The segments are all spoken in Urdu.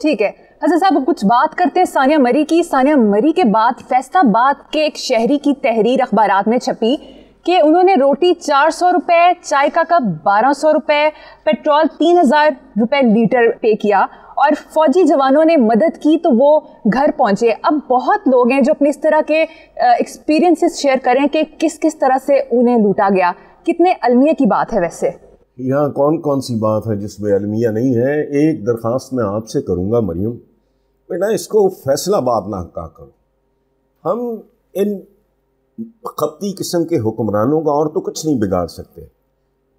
ٹھیک ہے حسن صاحب، کچھ بات کرتے ہیں ثانیہ مری کی. ثانیہ مری کے بعد فیصل آباد کے ایک شہری کی تحریر اخبارات میں چھپی کہ انہوں نے روٹی 400 روپے، چائے کا کپ 1200 روپے، پیٹرول 3000 روپے لیٹر پے کیا اور فوجی جوانوں نے مدد کی تو وہ گھر پہنچے. اب بہت لوگ ہیں جو اپنے اس طرح کے ایکسپیرینسز شیئر کریں کہ کس کس طرح سے انہیں لوٹا گیا. کتنے المیہ کی بات ہے ویسے؟ یہاں کون کون سی بات ہے جس میں المیہ نہیں ہے. ایک درخواست میں آپ سے کروں گا مریم، بیٹا اس کو فیصل آباد نہ کہا کرو. ہم ان خپتی قسم کے حکمرانوں کا اور تو کچھ نہیں بگاڑ سکتے،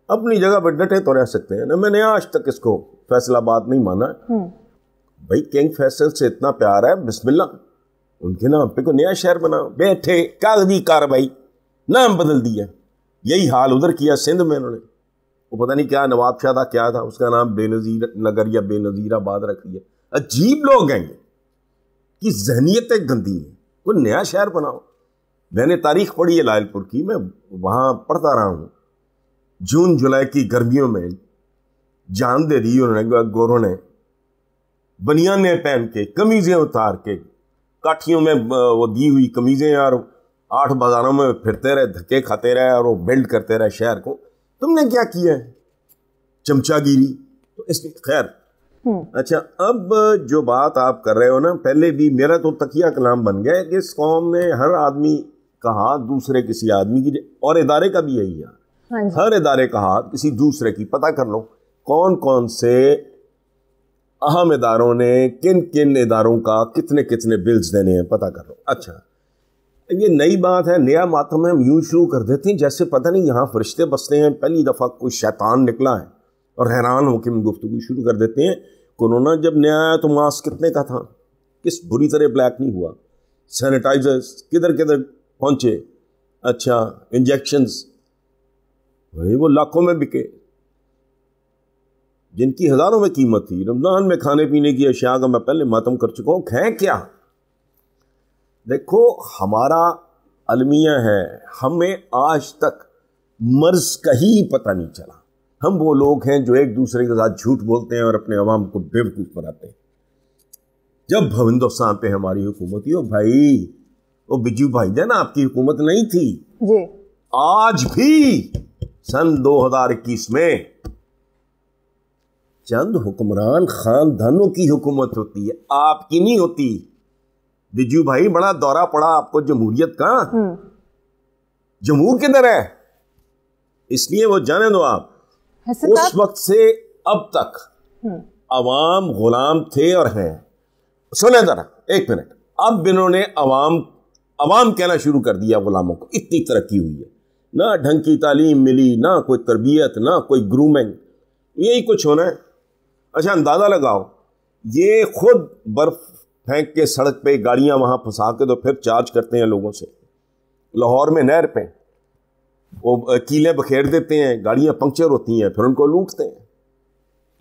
اپنی جگہ پر ڈٹے تو رہ سکتے ہیں نا. میں نے آج تک اس کو فیصل آباد نہیں مانا. بھائی کنگ فیصل سے اتنا پیار ہے، بسم اللہ ان کے نام پہ کوئی نیا شہر بناؤ. بیٹھے کاغذی کارروائی، نام بدل دیا. یہی حال ادھر کیا سندھ میں انہوں نے، وہ پتہ نہیں کیا نواب شاہ تھا کیا تھا، اس کا نام بے نظیر نگر یا بے نظیر آباد رکھ دیا. عجیب لوگ ہیں کہ ذہنیتیں گندی ہیں. کوئی نیا شہر بناؤ. میں نے تاریخ پڑھی ہے لائل پور کی، میں وہاں پڑھتا رہا ہوں. جون جولائی کی گرمیوں میں جان دے دی انہوں نے، گوروں نے بنیانیں پہن کے، قمیضیں اتار کے، کاٹھیوں میں وہ دی ہوئی قمیضیں، اور 8 بازاروں میں پھرتے رہے، دھکے کھاتے رہے اور وہ بلڈ کرتے رہے شہر کو. تم نے کیا کیا ہے؟ چمچا گیری. تو اس میں خیر اچھا، اب جو بات آپ کر رہے ہو نا، پہلے بھی میرا تو تکیہ کلام بن گیا کہ اس قوم میں ہر آدمی کا ہاتھ دوسرے کسی آدمی کی، اور ادارے کا بھی یہی ہے. ہر ادارے کا ہاتھ کسی دوسرے کی. پتہ کر لو کون کون سے اہم اداروں نے کن کن اداروں کا کتنے کتنے بلز دینے ہیں، پتہ کر لو. اچھا یہ نئی بات ہے، نیا ماتم ہم یوں شروع کر دیتے ہیں جیسے پتہ نہیں یہاں فرشتے بستے ہیں، پہلی دفعہ کوئی شیطان نکلا ہے، اور حیران ہو کے ہم گفتگو شروع کر دیتے ہیں. کورونا جب نیا آیا تو ماسک کتنے کا تھا؟ کس بری طرح بلیک نہیں ہوا؟ سینیٹائزرز کدھر کدھر پہنچے؟ اچھا انجیکشنز وہی وہ لاکھوں میں بکے، جن کی ہزاروں میں قیمت تھی. رمضان میں کھانے پینے کی اشیاء کا میں پہلے ماتم کر چکا ہوں. ہے کیا؟ دیکھو ہمارا المیہ ہے، ہمیں آج تک مرض کا ہی پتہ نہیں چلا. ہم وہ لوگ ہیں جو ایک دوسرے کے ساتھ جھوٹ بولتے ہیں اور اپنے عوام کو بیوقوف بناتے ہیں. جب ہندوستان پہ ہماری حکومت تھی، بھائی وہ بجو بھائی جان آپ کی حکومت نہیں تھی جی. آج بھی سن 2021 میں چند حکمران خاندانوں کی حکومت ہوتی ہے، آپ کی نہیں ہوتی. بجو بھائی بڑا دورہ پڑا آپ کو جمہوریت کا، جمہور کدھر ہے؟ اس لیے وہ جانے دو آپ. اس وقت سے اب تک عوام غلام تھے اور ہیں. سنیں ذرا ایک منٹ. اب انہوں نے عوام کہنا شروع کر دیا غلاموں کو. اتنی ترقی ہوئی ہے، نہ ڈھنگ کی تعلیم ملی، نہ کوئی تربیت، نہ کوئی گرومنگ، یہی کچھ ہونا ہے. اچھا اندازہ لگاؤ، یہ خود برف پھینک کے سڑک پہ گاڑیاں وہاں پھنسا کے تو پھر چارج کرتے ہیں لوگوں سے. لاہور میں نہر پہ وہ کیلیں بکھیر دیتے ہیں، گاڑیاں پنکچر ہوتی ہیں، پھر ان کو لوٹتے ہیں.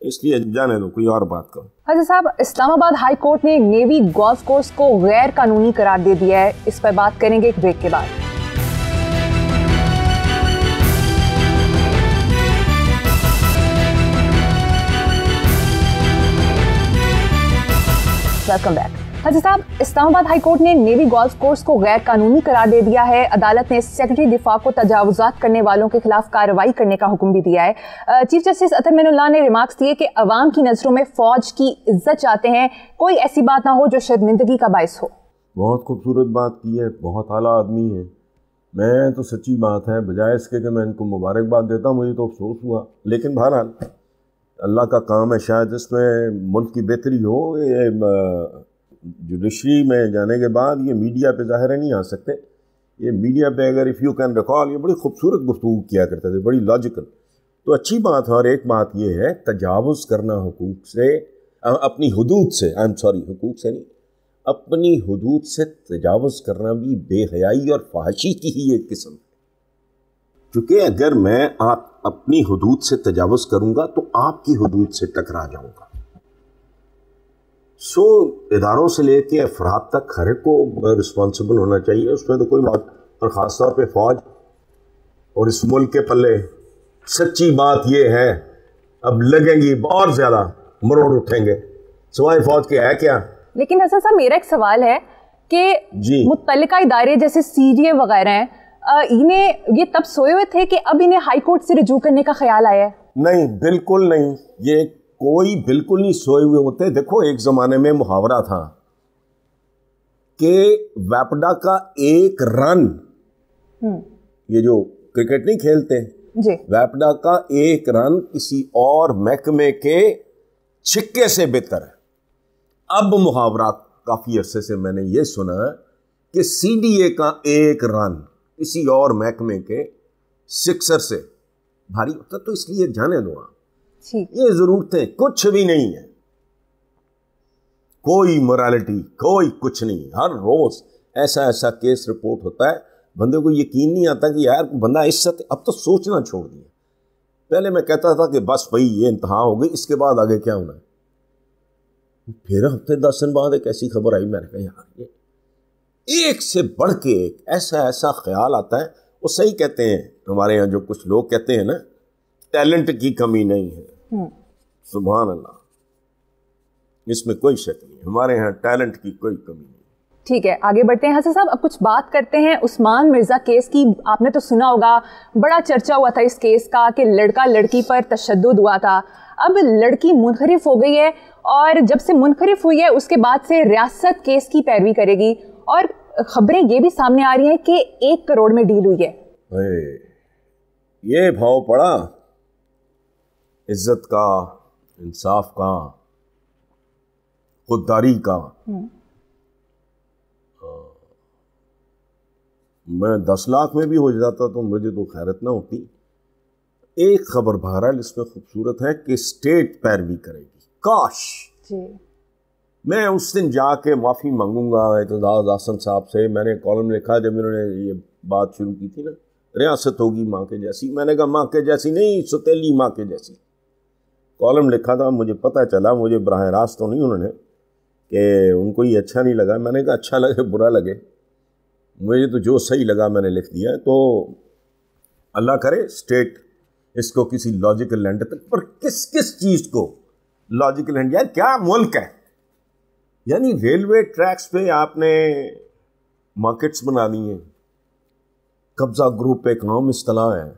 اس لیے جانے دو، کوئی اور بات کرو. حضرت صاحب، اسلام آباد ہائی کورٹ نے نیوی گولف کورس کو غیر قانونی قرار دے دیا ہے. اس پر بات کریں گے ایک بریک کے بعد. Welcome back. حضرت صاحب، اسلام آباد ہائی کورٹ نے نیوی گولف کورس کو غیر قانونی قرار دے دیا ہے. عدالت نے سیکرٹری دفاع کو تجاوزات کرنے والوں کے خلاف کارروائی کرنے کا حکم بھی دیا ہے. چیف جسٹس اطہر معین اللہ نے ریمارکس دیے کہ عوام کی نظروں میں فوج کی عزت چاہتے ہیں، کوئی ایسی بات نہ ہو جو شرمندگی کا باعث ہو. بہت خوبصورت بات کی ہے، بہت اعلیٰ آدمی ہے. میں تو سچی بات ہے، بجائے اس کے کہ میں ان کو مبارکباد دیتا ہوں، مجھے تو افسوس ہوا. لیکن بہرحال اللہ کا کام ہے، شاید اس میں ملک کی بہتری ہو. یہ جوڈیشری میں جانے کے بعد یہ میڈیا پہ ظاہر نہیں آ سکتے. یہ میڈیا پہ اگر اف یو کین ریکال، یہ بڑی خوبصورت گفتگو کیا کرتے تھے، بڑی لاجیکل. تو اچھی بات ہے. اور ایک بات یہ ہے، تجاوز کرنا حقوق سے، اپنی حدود سے، حقوق سے نہیں، اپنی حدود سے تجاوز کرنا بھی بے حیائی اور فحاشی کی ہی ایک قسم ہے. کیونکہ اگر میں اپنی حدود سے تجاوز کروں گا تو آپ کی حدود سے ٹکرا جاؤں گا. اداروں سے لے کے افراد تک ہر ایک کو رسپانسبل ہونا چاہیے. اس میں تو کوئی بات، اور خاص طور پہ فوج اور اس ملک کے پلے. سچی بات یہ ہے اب لگیں گی اور زیادہ مروڑ اٹھیں گے. سوائے فوج کے ہے کیا؟ لیکن حسن صاحب میرا ایک سوال ہے کہ متعلقہ ادارے جیسے CDA وغیرہ ہیں انہیں یہ تب سوئے ہوئے تھے کہ اب انہیں ہائی کورٹ سے رجوع کرنے کا خیال آیا ہے؟ نہیں بالکل نہیں، یہ کوئی بالکل نہیں سوئے ہوئے ہوتے. دیکھو ایک زمانے میں محاورہ تھا کہ ویپڈا کا ایک رن، یہ جو کرکٹ نہیں کھیلتے جی، ویپڈا کا ایک رن کسی اور محکمے کے چھکے سے بہتر ہے. اب محاورات کافی عرصے سے میں نے یہ سنا کہ CDA کا ایک رن کسی اور محکمے کے سکسر سے بھاری ہوتا، تو اس لیے جانے دو آپ، یہ ضرورتیں کچھ بھی نہیں ہے، کوئی morality کوئی کچھ نہیں. ہر روز ایسا ایسا کیس رپورٹ ہوتا ہے، بندے کو یقین نہیں آتا کہ یار بندہ اس سے اب تو سوچنا چھوڑ دیا. پہلے میں کہتا تھا کہ بس بھائی یہ انتہا ہو گئی، اس کے بعد آگے کیا ہونا ہے. پھر ہفتے 10 دن بعد ایک ایسی خبر آئی، میں نے کہا یار یہ ایک سے بڑھ کے ایک ایسا خیال آتا ہے. وہ صحیح کہتے ہیں ہمارے یہاں جو کچھ لوگ کہتے ہیں نا، ٹیلنٹ کی کمی نہیں ہے. سبحان اللہ، اس میں کوئی شک نہیں، ہمارے یہاں ٹیلنٹ کی کوئی کمی نہیں. ٹھیک ہے آگے بڑھتے ہیں. حسن صاحب اب کچھ بات کرتے ہیں عثمان مرزا کیس کی. آپ نے تو سنا ہوگا، بڑا چرچا ہوا تھا اس کیس کا کہ لڑکا لڑکی پر تشدد ہوا تھا. اب لڑکی منحرف ہو گئی ہے اور جب سے منحرف ہوئی ہے اس کے بعد سے ریاست کیس کی پیروی کرے گی، اور خبریں یہ بھی سامنے آ رہی ہیں کہ 1 کروڑ میں ڈیل ہوئی ہے. یہ بھاؤ پڑا عزت کا، انصاف کا، خودداری کا. میں 10 لاکھ میں بھی ہو جاتا تو مجھے تو خیرت نہ ہوتی. ایک خبر بہرحال اس میں خوبصورت ہے کہ اسٹیٹ پیروی کرے گی. کاش میں اس دن جا کے معافی مانگوں گا اعتزاز احسن صاحب سے. میں نے کالم لکھا جب انہوں نے یہ بات شروع کی تھی نا، ریاست ہوگی ماں کے جیسی. میں نے کہا ماں کے جیسی نہیں، ستیلی ماں کے جیسی. کالم لکھا تھا، مجھے پتہ چلا، مجھے براہ راست تو نہیں انہوں نے، کہ ان کو یہ اچھا نہیں لگا. میں نے کہا اچھا لگے برا لگے، مجھے تو جو صحیح لگا میں نے لکھ دیا. تو اللہ کرے اسٹیٹ اس کو کسی لاجیکل لینڈ تک، پر کس چیز کو لاجیکل لینڈ؟ یار کیا ملک ہے، یعنی ریلوے ٹریکس پہ آپ نے مارکیٹس بنا دی ہیں. قبضہ گروپ ایک عام اصطلاح ہے،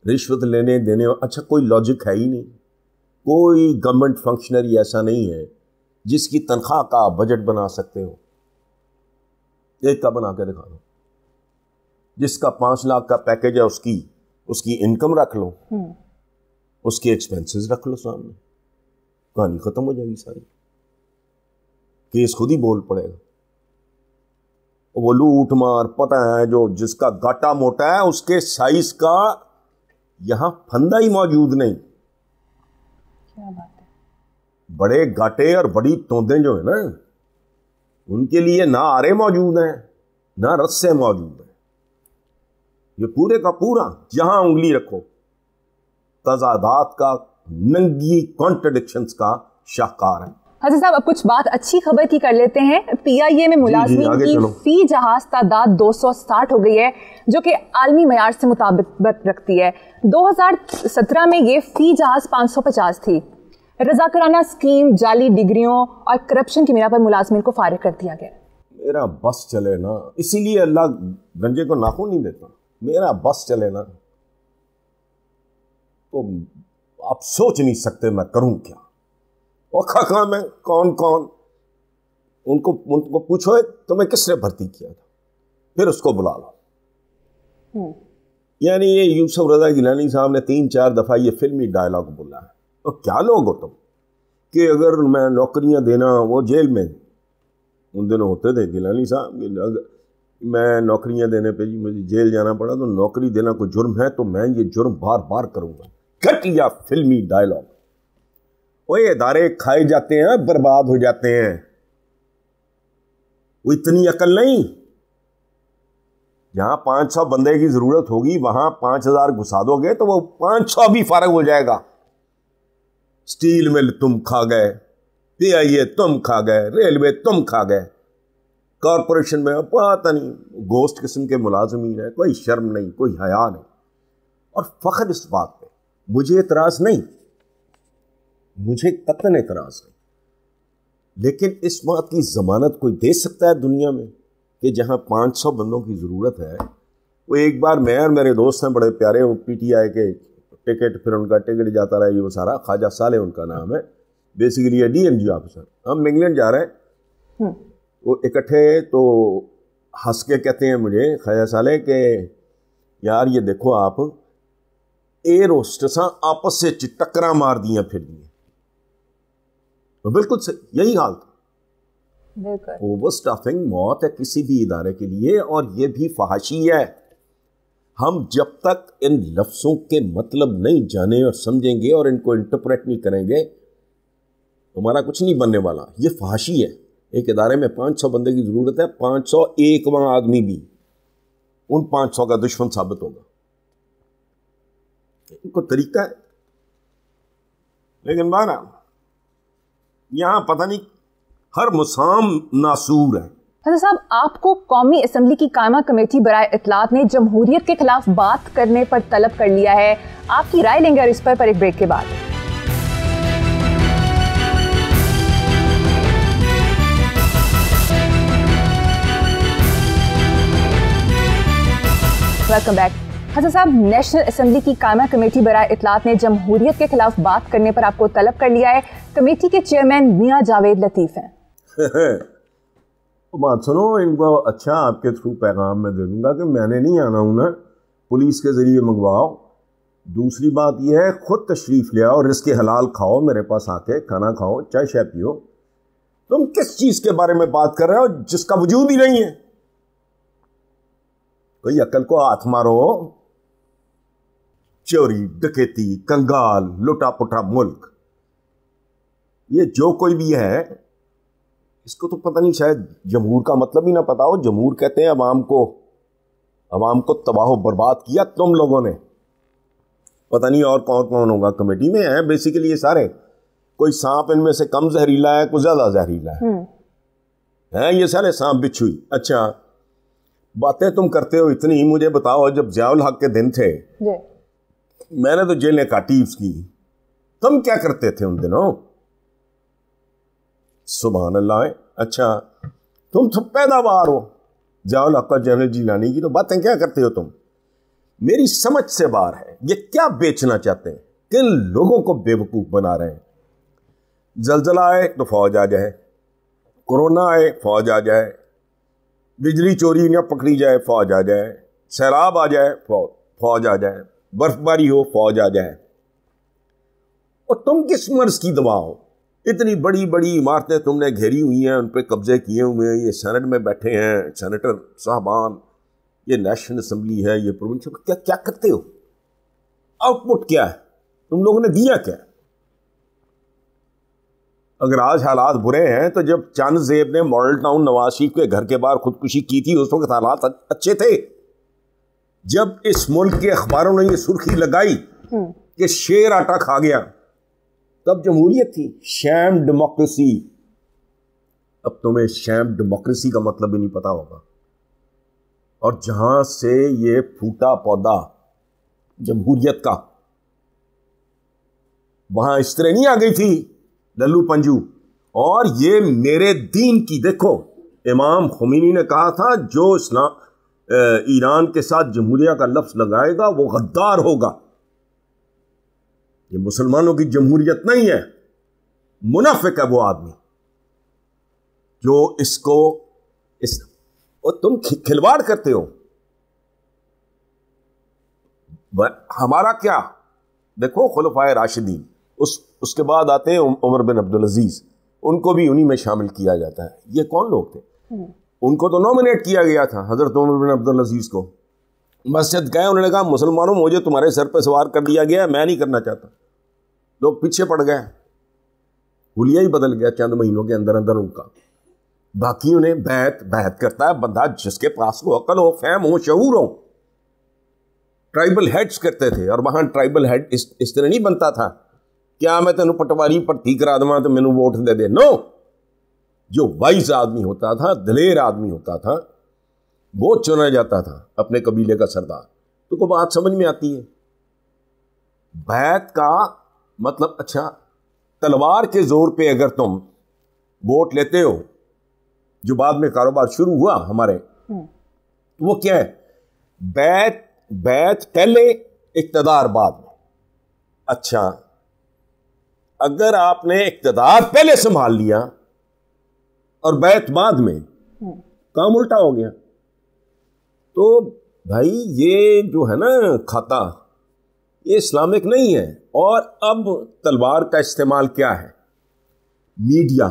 رشوت لینے دینے. اچھا کوئی لاجک ہے ہی نہیں. کوئی گورنمنٹ فنکشنری ایسا نہیں ہے جس کی تنخواہ کا بجٹ بنا سکتے ہو. ایک کا بنا کے دکھا دو. جس کا 5 لاکھ کا پیکج ہے اس کی انکم رکھ لو، اس کے ایکسپینسز رکھ لو سامنے، کہانی ختم ہو جائے گی ساری. کیس خود ہی بول پڑے گا. وہ لوٹ مار پتہ ہے جو جس کا گاٹا موٹا ہے اس کے سائز کا یہاں پھندا ہی موجود نہیں. کیا بات ہے. بڑے گاٹے اور بڑی توندیں جو ہیں نا، ان کے لیے نہ آرے موجود ہیں نہ رسے موجود ہیں. یہ پورے کا پورا جہاں انگلی رکھو تضادات کا، ننگی کانٹرڈکشنز کا شاہکار ہے. حسن صاحب اب کچھ بات اچھی خبر کی کر لیتے ہیں. PIA میں ملازمین کی فی جہاز تعداد 260 ہو گئی ہے، جو کہ عالمی معیار سے مطابقت رکھتی ہے. 2017 میں یہ فی جہاز 550 تھی. رضاکارانہ اسکیم، جعلی ڈگریوں اور کرپشن کی بنا پر ملازمین کو فارغ کر دیا گیا. میرا بس چلے نا، اسی لیے اللہ گنجے کو ناخن نہیں دیتا. میرا بس چلے نا تو آپ سوچ نہیں سکتے میں کروں کیا. اوکھا کام ہے. کون ان کو پوچھو تمہیں کس نے بھرتی کیا تھا، پھر اس کو بلا لو. یعنی یہ یوسف رضا گیلانی صاحب نے 3-4 دفعہ یہ فلمی ڈائلاگ بولا ہے. تو کیا لوگ ہو تم کہ اگر میں نوکریاں دینا، وہ جیل میں ان دنوں ہوتے تھے گیلانی صاحب، میں نوکریاں دینے پہ جی مجھے جیل جانا پڑا تو نوکری دینا کوئی جرم ہے تو میں یہ جرم بار بار کروں گا. گھٹیا فلمی ڈائلاگ. وہ ادارے کھائے جاتے ہیں، برباد ہو جاتے ہیں. وہ اتنی عقل نہیں. جہاں 500 بندے کی ضرورت ہوگی وہاں 5000 گھسا دو گے تو وہ 500 بھی فارغ ہو جائے گا. اسٹیل مل تم کھا گئے، PIA تم کھا گئے، ریلوے تم کھا گئے، کارپوریشن میں پتہ نہیں گوشت قسم کے ملازمین ہیں. کوئی شرم نہیں، کوئی حیا نہیں. اور فخر اس بات پہ مجھے اعتراض نہیں، مجھے قطعاً اعتراض نہیں. لیکن اس بات کی ضمانت کوئی دے سکتا ہے دنیا میں کہ جہاں 500 بندوں کی ضرورت ہے؟ وہ ایک بار میں اور میرے دوست ہیں بڑے پیارے، وہ پی ٹی آئی کے ٹکٹ، پھر ان کا ٹکٹ جاتا رہا، یہ وہ سارا، خواجہ صالح ان کا نام ہے، basically D N G officer. ہم انگلینڈ جا رہے ہیں، وہ اکٹھے تو ہنس کے کہتے ہیں مجھے خواجہ صالح کہ یار یہ دیکھو آپ ایئر ہوسٹساں آپس سے ٹکراں مار دیاں پھر دیاں. بالکل صحیح، یہی حال تھا. اوور سٹافنگ موت ہے کسی بھی ادارے کے لیے، اور یہ بھی فحاشی ہے. ہم جب تک ان لفظوں کے مطلب نہیں جانیں اور سمجھیں گے اور ان کو انٹرپریٹ نہیں کریں گے، ہمارا کچھ نہیں بننے والا. یہ فحاشی ہے. ایک ادارے میں 500 بندے کی ضرورت ہے، 501واں آدمی بھی ان 500 کا دشمن ثابت ہوگا. ان کو طریقہ ہے. لیکن بارہ یہاں پتہ نہیں ہر مسام ناسور ہے. حضرت صاحب، آپ کو قومی اسمبلی کی قائمہ کمیٹی برائے اطلاعات نے جمہوریت کے خلاف بات کرنے پر طلب کر لیا ہے. آپ کی رائے لیں گے اور اس پر ایک بریک کے بعد. Welcome back. حضرت صاحب، نیشنل اسمبلی کی قائمہ کمیٹی برائے اطلاعات نے جمہوریت کے خلاف بات کرنے پر آپ کو طلب کر لیا ہے. کمیٹی کے چیئرمین میاں جاوید لطیف ہیں. بات سنو، ان کو اچھا آپ کے تھرو پیغام میں دے دوں گا کہ میں نے نہیں آنا ہوں نا، پولیس کے ذریعے منگواؤ. دوسری بات یہ ہے خود تشریف لے آؤ، رزق حلال کھاؤ، میرے پاس آ کے کھانا کھاؤ، چائے شائے پیو. تم کس چیز کے بارے میں بات کر رہے ہو جس کا وجود ہی نہیں ہے؟ کوئی عقل کو ہاتھ مارو. چوری، ڈکیتی، کنگال، لٹا پٹا ملک، یہ جو کوئی بھی ہے اس کو تو پتہ نہیں، شاید جمہور کا مطلب ہی نہ پتا ہو. جمہور کہتے ہیں عوام کو تباہ و برباد کیا تم لوگوں نے. پتہ نہیں اور کون کون ہوگا کمیٹی میں ہیں بیسیکلی یہ سارے. کوئی سانپ ان میں سے کم زہریلا ہے، کوئی زیادہ زہریلا ہے. یہ سارے سانپ بچھوئی. اچھا باتیں تم کرتے ہو اتنی، مجھے بتاؤ جب ضیاء الحق کے دن تھے میں نے تو جیلیں کاٹی اس کی، تم کیا کرتے تھے ان دنوں؟ سبحان اللہ. اچھا تم تو پیداوار ہو ضیاء الحق کا، جنرل جیلانی کی، تو باتیں کیا کرتے ہو تم؟ میری سمجھ سے باہر ہے. یہ کیا بیچنا چاہتے ہیں؟ کن لوگوں کو بے وقوف بنا رہے ہیں؟ زلزلہ آئے تو فوج آ جائے، کورونا آئے فوج آ جائے، بجلی چوری نہ پکڑی جائے فوج آ جائے، سیلاب آ جائے فوج آ جائے، برف باری ہو فوج آ جائے. اور تم کس مرض کی دوا ہو؟ اتنی بڑی بڑی عمارتیں تم نے گھیری ہوئی ہیں، ان پہ قبضے کیے ہوئے ہیں، یہ سینٹ میں بیٹھے ہیں سینیٹر صاحبان، یہ نیشنل اسمبلی ہے، یہ پروونشل. کیا کرتے ہو؟ آؤٹ پٹ کیا ہے؟ تم لوگوں نے دیا کیا؟ اگر آج حالات برے ہیں تو جب چند زیب نے ماڈل ٹاؤن نواز شریف کے گھر کے باہر خودکشی کی تھی اس وقت حالات اچھے تھے. جب اس ملک کے اخباروں نے یہ سرخی لگائی کہ شیر آٹا کھا گیا، تب جمہوریت تھی. شیم ڈیموکریسی. اب تمہیں شیم ڈیموکریسی کا مطلب بھی نہیں پتا ہوگا. اور جہاں سے یہ پھوٹا پودا جمہوریت کا، وہاں اس طرح نہیں آ گئی تھی للو پنجو. اور یہ میرے دین کی، دیکھو امام خمینی نے کہا تھا جو ایران کے ساتھ جمہوریہ کا لفظ لگائے گا وہ غدار ہوگا. یہ مسلمانوں کی جمہوریت نہیں ہے، منافق ہے وہ آدمی جو اس کو اور تم کھلواڑ کرتے ہو. ہمارا کیا؟ دیکھو خلفائے راشدین، اس کے بعد آتے ہیں عمر بن عبدالعزیز، ان کو بھی انہی میں شامل کیا جاتا ہے. یہ کون لوگ تھے؟ ان کو تو نومینیٹ کیا گیا تھا حضرت عمر بن عبدالعزیز کو. مسجد گئے، انہوں نے کہا مسلمانوں مجھے تمہارے سر پہ سوار کر دیا گیا ہے، میں نہیں کرنا چاہتا. لوگ پیچھے پڑ گئے، حلیہ ہی بدل گیا چند مہینوں کے اندر اندر ان کا. باقیوں نے بیعت کرتا ہے بندہ جس کے پاس کو عقل ہو، فہم ہو، شعور ہو. ٹرائبل ہیڈز کرتے تھے، اور وہاں ٹرائبل ہیڈ اس طرح نہیں بنتا تھا کیا میں تینوں پٹواری پرتی کرا دوں تو مینوں ووٹ دے دے. نو، جو وائز آدمی ہوتا تھا، دلیر آدمی ہوتا تھا، وہ چنا جاتا تھا اپنے قبیلے کا سردار. تو کو بات سمجھ میں آتی ہے؟ بیعت کا مطلب، اچھا تلوار کے زور پہ اگر تم ووٹ لیتے ہو جو بعد میں کاروبار شروع ہوا ہمارے، وہ کیا ہے؟ بیعت پہلے اقتدار بعد میں. اچھا اگر آپ نے اقتدار پہلے سنبھال لیا اور بیعت بعد میں، کام الٹا ہو گیا. تو بھائی یہ جو ہے نا کھاتا، یہ اسلامک نہیں ہے. اور اب تلوار کا استعمال کیا ہے؟ میڈیا.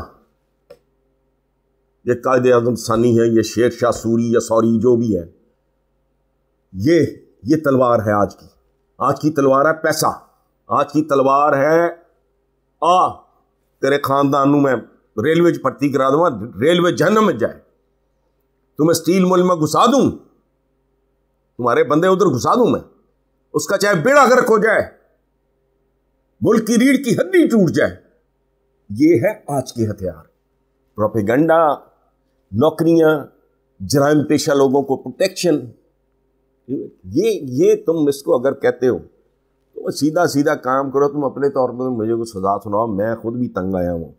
یہ قائد اعظم ثانی ہے، یہ شیر شاہ سوری یا سوری جو بھی ہے، یہ تلوار ہے آج کی تلوار ہے پیسہ. آج کی تلوار ہے تیرے خاندانوں میں ریلوے بھرتی کرا دوں گا، ریلوے جہنم میں جائے، تمہیں سٹیل مل میں گھسا دوں، تمہارے بندے ادھر گھسا دوں میں، اس کا چاہے بیڑا غرق ہو جائے، ملک کی ریڑھ کی ہڈی ٹوٹ جائے. یہ ہے آج کے ہتھیار. پروپیگنڈا، نوکریاں، جرائم پیشہ لوگوں کو پروٹیکشن. یہ تم اس کو اگر کہتے ہو تو سیدھا کام کرو. تم اپنے طور پر مجھے کو سزا سناؤ، میں خود بھی تنگ آیا ہوں.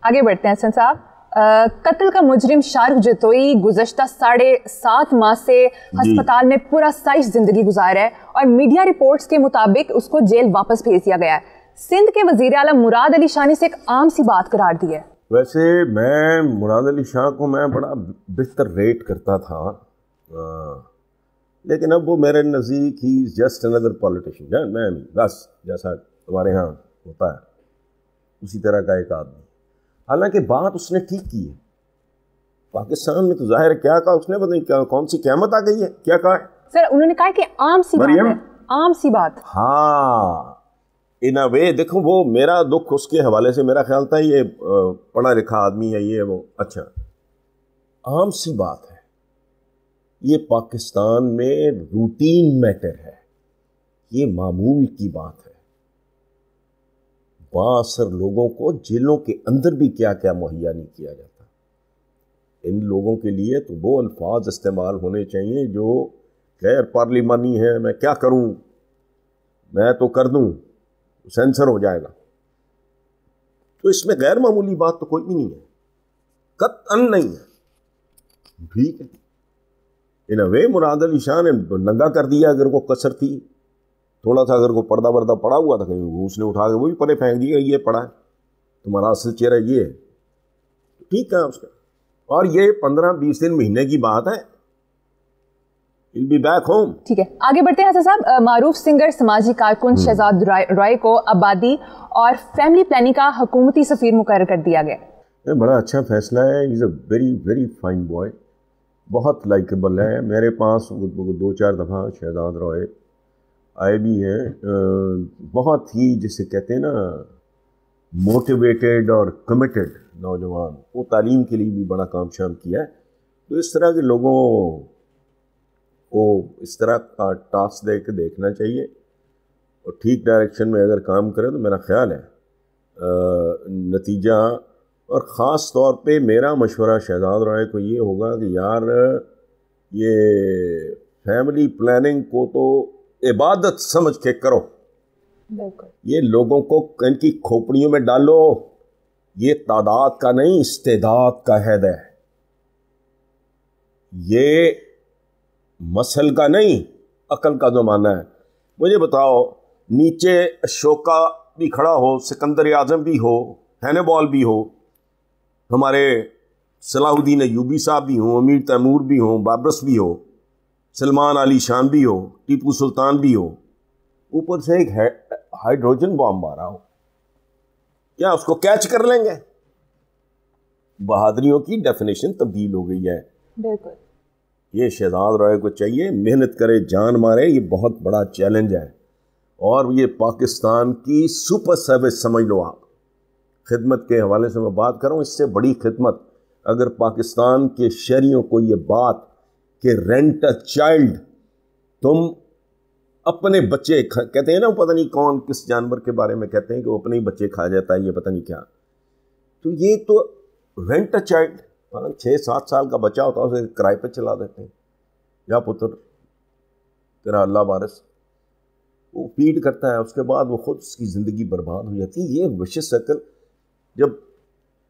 آگے بڑھتے ہیں حسن صاحب. قتل کا مجرم شارق جتوئی گزشتہ 7.5 ماہ سے ہسپتال میں پورا سائز زندگی گزار ہے اور میڈیا رپورٹس کے مطابق اس کو جیل واپس بھیج دیا گیا ہے. سندھ کے وزیر اعلیٰ مراد علی شاہ نے اسے ایک عام سی بات قرار دی ہے. ویسے میں مراد علی شاہ کو میں بڑا بہتر ریٹ کرتا تھا، لیکن اب وہ میرے نزدیک ہی جسٹ اندر پولیٹیشین. میں بس جیسا تمہارے ہاں ہوتا ہے اسی طرح کا ایک آدمی. حالانکہ بات اس نے ٹھیک کی ہے. پاکستان میں تو ظاہر ہے کیا کہا اس نے، پتہ نہیں کون سی قیامت آ گئی ہے. کیا کہا ہے سر؟ انہوں نے کہا کہ عام سی بات ہے، عام سی بات. ہاں ان اے وے دیکھو، وہ میرا دکھ اس کے حوالے سے میرا خیال تھا یہ پڑھا لکھا آدمی ہے، یہ وہ. اچھا عام سی بات ہے، یہ پاکستان میں روٹین میٹر ہے، یہ معمول کی بات ہے. بااثر لوگوں کو جیلوں کے اندر بھی کیا کیا مہیا نہیں کیا جاتا. ان لوگوں کے لیے تو وہ الفاظ استعمال ہونے چاہیے جو غیر پارلیمانی ہیں. میں کیا کروں، میں تو کر دوں، سینسر ہو جائے گا. تو اس میں غیر معمولی بات تو کوئی بھی نہیں ہے، قطعاً نہیں ہے. ٹھیک ہے، ان اے وے مراد علی شاہ نے ننگا کر دیا. اگر وہ کسر تھی تھوڑا سا، اگر کو پردہ وردہ پڑا ہوا تھا کہیں، اس نے اٹھا کے وہ بھی پرے پھینک دیا. یہ پڑا ہے تمہارا اصل چہرہ یہ ہے. ٹھیک ہے اس کا. اور یہ 15-20 دن مہینے کی بات ہے. He'll be back home. ٹھیک ہے، آگے بڑھتے ہیں حسن صاحب. معروف سنگر سماجی کارکن شہزاد رائے کو آبادی اور فیملی پلاننگ کا حکومتی سفیر مقرر کر دیا گیا. بڑا اچھا فیصلہ ہے. He's a very very fine boy. بہت لائکیبل ہے. میرے پاس 2-4 دفعہ شہزاد رائے آئے بھی ہیں. بہت ہی جسے کہتے ہیں نا موٹیویٹڈ اور کمیٹڈ نوجوان. وہ تعلیم کے لیے بھی بڑا کام شام کیا ہے. تو اس طرح کے لوگوں کو اس طرح کا ٹاسک دے کے دیکھنا چاہیے اور ٹھیک ڈائریکشن میں اگر کام کرے تو میرا خیال ہے نتیجہ. اور خاص طور پہ میرا مشورہ شہزاد رائے کو یہ ہوگا کہ یار یہ فیملی پلاننگ کو تو عبادت سمجھ کے کرو. بالکل. یہ لوگوں کو ان کی کھوپڑیوں میں ڈالو. یہ تعداد کا نہیں، استعداد کا عہد ہے. یہ مسل کا نہیں، عقل کا زمانہ ہے. مجھے بتاؤ، نیچے اشوکا بھی کھڑا ہو، سکندر اعظم بھی ہو، ہینیبال بھی ہو، ہمارے صلاح الدین ایوبی صاحب بھی ہوں، امیر تیمور بھی ہوں، بابرس بھی ہو، سلمان علی شان بھی ہو، ٹیپو سلطان بھی ہو، اوپر سے ایک ہائیڈروجن بام مارا ہو، کیا اس کو کیچ کر لیں گے؟ بہادریوں کی ڈیفینیشن تبدیل ہو گئی ہے. بالکل. یہ شہزاد رائے کو چاہیے محنت کرے، جان مارے. یہ بہت بڑا چیلنج ہے اور یہ پاکستان کی سپر سروس سمجھ لو آپ. خدمت کے حوالے سے میں بات کروں، اس سے بڑی خدمت اگر پاکستان کے شہریوں کو یہ بات کہ رینٹ اے چائلڈ، تم اپنے بچے کہتے ہیں نا، پتہ نہیں کون کس جانور کے بارے میں کہتے ہیں کہ وہ اپنے ہی بچے کھا جاتا ہے، یہ پتہ نہیں کیا. تو یہ تو رینٹ اے چائلڈ، 6-7 سال کا بچہ ہوتا ہے اسے کرائے پہ چلا دیتے ہیں. یا پتر تیرا اللہ وارث، وہ فیڈ کرتا ہے، اس کے بعد وہ خود اس کی زندگی برباد ہو جاتی ہے. یہ وشیس سرکل. جب